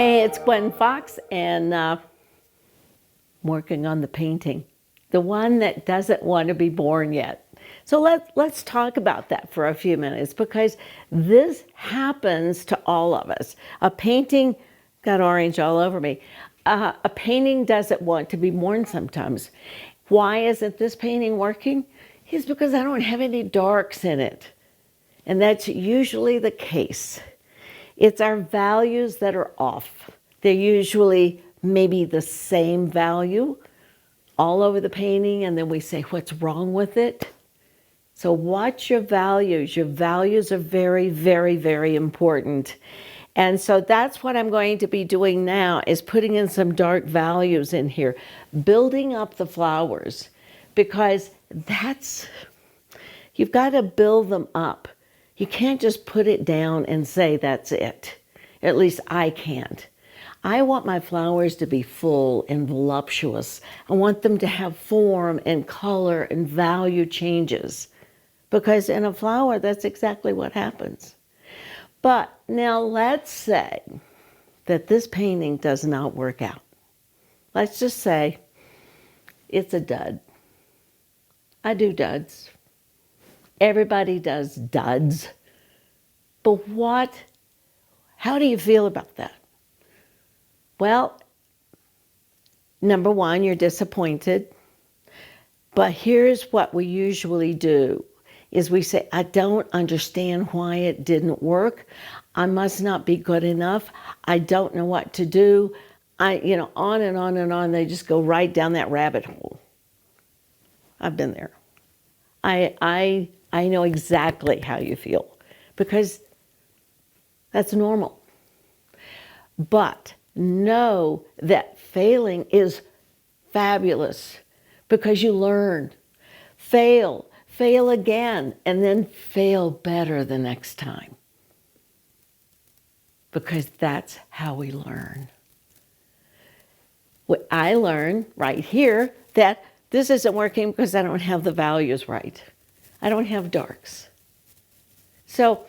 Hey, it's Gwen Fox, and I'm working on the painting, the one that doesn't want to be born yet. So let's talk about that for a few minutes, because this happens to all of us. A painting, got orange all over me. A painting doesn't want to be born sometimes. Why isn't this painting working? It's because I don't have any darks in it. And that's usually the case. It's our values that are off. They're usually maybe the same value all over the painting, and then we say, what's wrong with it? So watch your values. Your values are very, very, very important. And so that's what I'm going to be doing now, is putting in some dark values in here, building up the flowers, because you've got to build them up. You can't just put it down and say that's it. At least I can't. I want my flowers to be full and voluptuous. I want them to have form and color and value changes. Because in a flower, that's exactly what happens. But now let's say that this painting does not work out. Let's just say it's a dud. I do duds. Everybody does duds. But how do you feel about that? Well, number one, you're disappointed. But here's what we usually do, is we say, I don't understand why it didn't work. I must not be good enough. I don't know what to do. On and on and on. They just go right down that rabbit hole. I've been there. I know exactly how you feel, because that's normal. But know that failing is fabulous, because you learn. Fail again, and then fail better the next time. Because that's how we learn. I learn right here that this isn't working because I don't have the values right. I don't have darks. So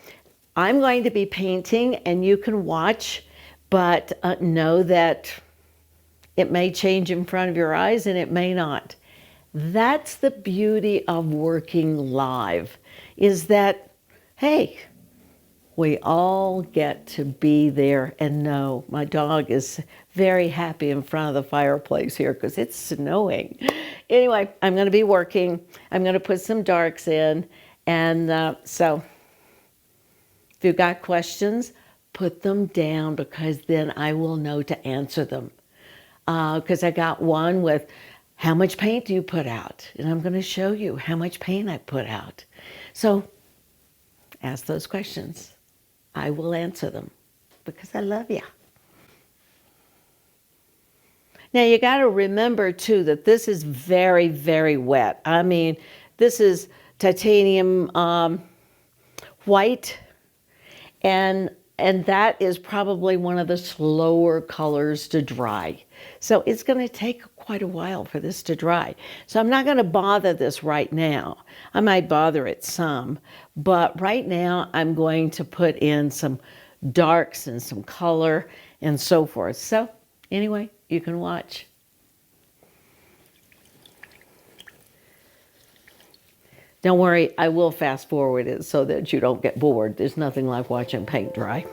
I'm going to be painting, and you can watch, but know that it may change in front of your eyes and it may not. That's the beauty of working live, is that, hey, we all get to be there and know. My dog is very happy in front of the fireplace here because it's snowing. Anyway, I'm going to be working. I'm going to put some darks in. And so if you've got questions, put them down, because then I will know to answer them. Because I got one with, how much paint do you put out? And I'm going to show you how much paint I put out. So ask those questions. I will answer them, because I love you. Now you got to remember too that this is very, very wet. I mean, this is titanium white, and that is probably one of the slower colors to dry. So it's going to take quite a while for this to dry. So I'm not going to bother this right now. I might bother it some, but right now I'm going to put in some darks and some color and so forth. So anyway, you can watch. Don't worry, I will fast forward it so that you don't get bored. There's nothing like watching paint dry.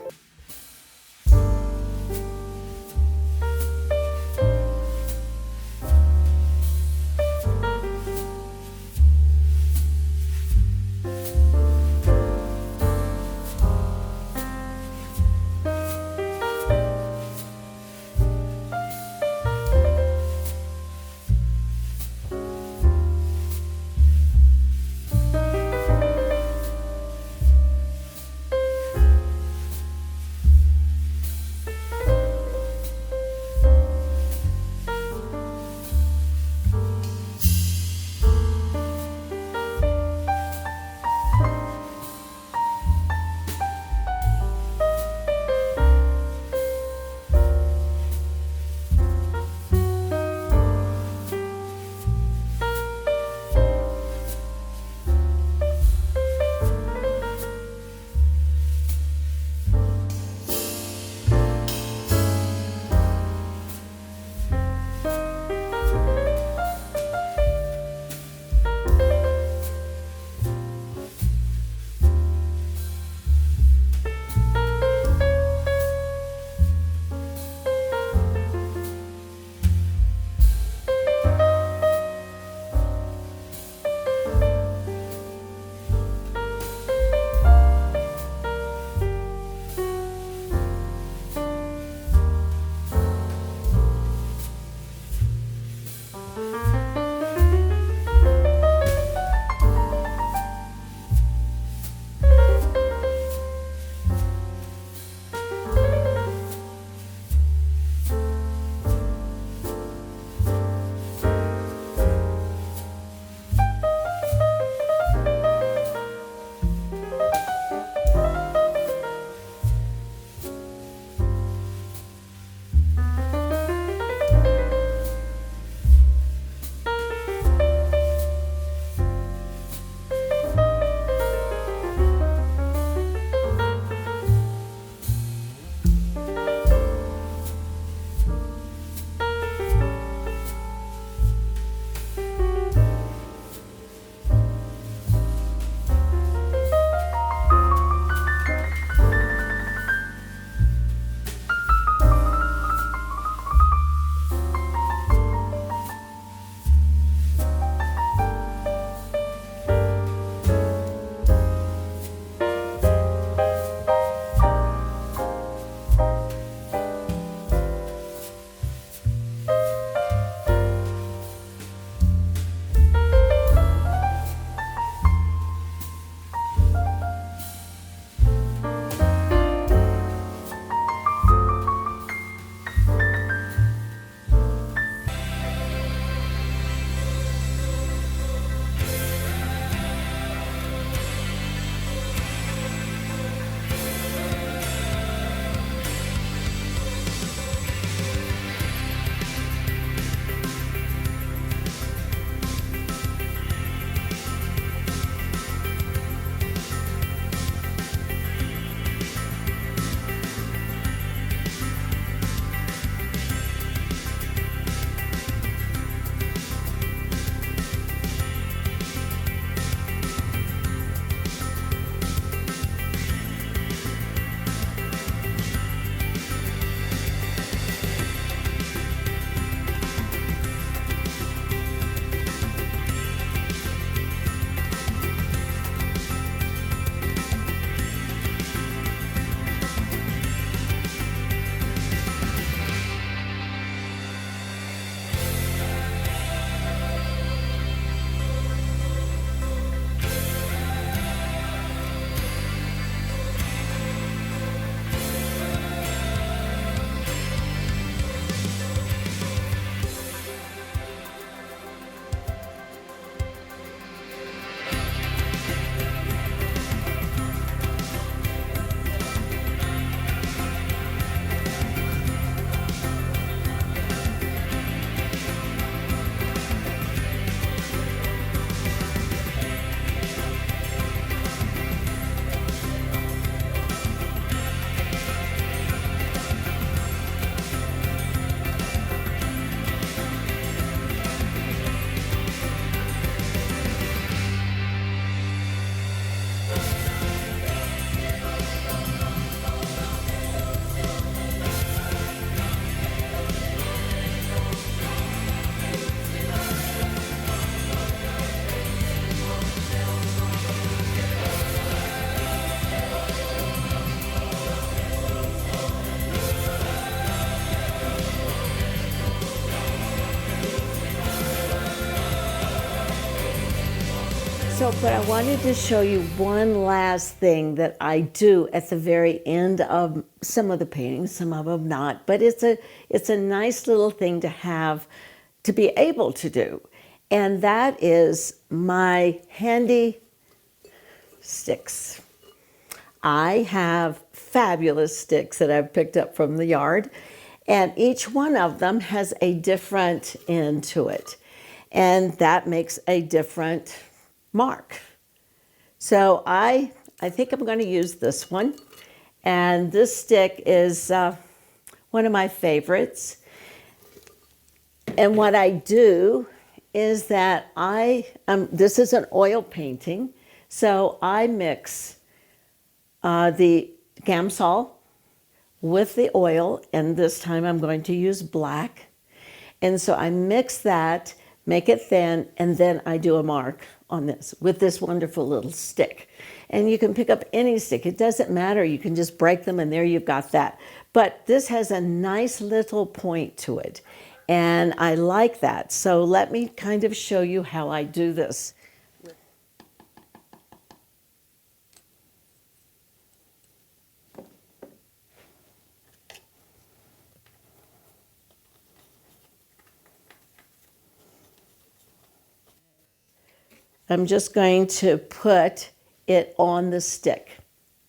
But I wanted to show you one last thing that I do at the very end of some of the paintings, some of them not, but it's a nice little thing to have, to be able to do. And that is my handy sticks. I have fabulous sticks that I've picked up from the yard, and each one of them has a different end to it, and that makes a different mark. So I think I'm going to use this one, and this stick is one of my favorites. And what I do is that this is an oil painting, so I mix the Gamsol with the oil, and this time I'm going to use black. And so I mix that, make it thin, and then I do a mark on this with this wonderful little stick. And you can pick up any stick, it doesn't matter, you can just break them and there you've got that. But this has a nice little point to it, and I like that. So let me kind of show you how I do this. I'm just going to put it on the stick.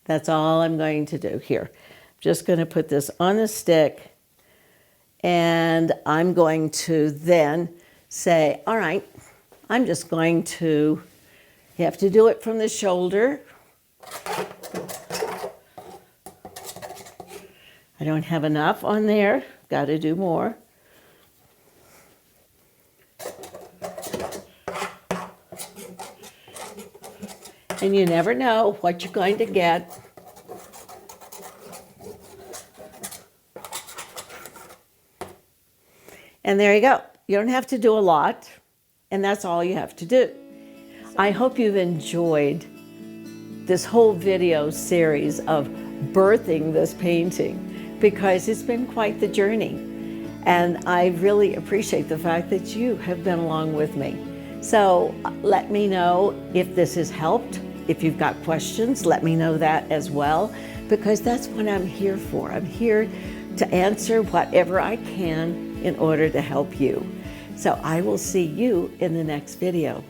That's all I'm going to do here. I'm just going to put this on the stick, and I'm going to then say, all right, I'm just going to, you have to do it from the shoulder. I don't have enough on there, got to do more. And you never know what you're going to get. And there you go. You don't have to do a lot, and that's all you have to do. I hope you've enjoyed this whole video series of birthing this painting, because it's been quite the journey. And I really appreciate the fact that you have been along with me. So let me know if this has helped. If you've got questions, let me know that as well, because that's what I'm here for. I'm here to answer whatever I can in order to help you. So I will see you in the next video.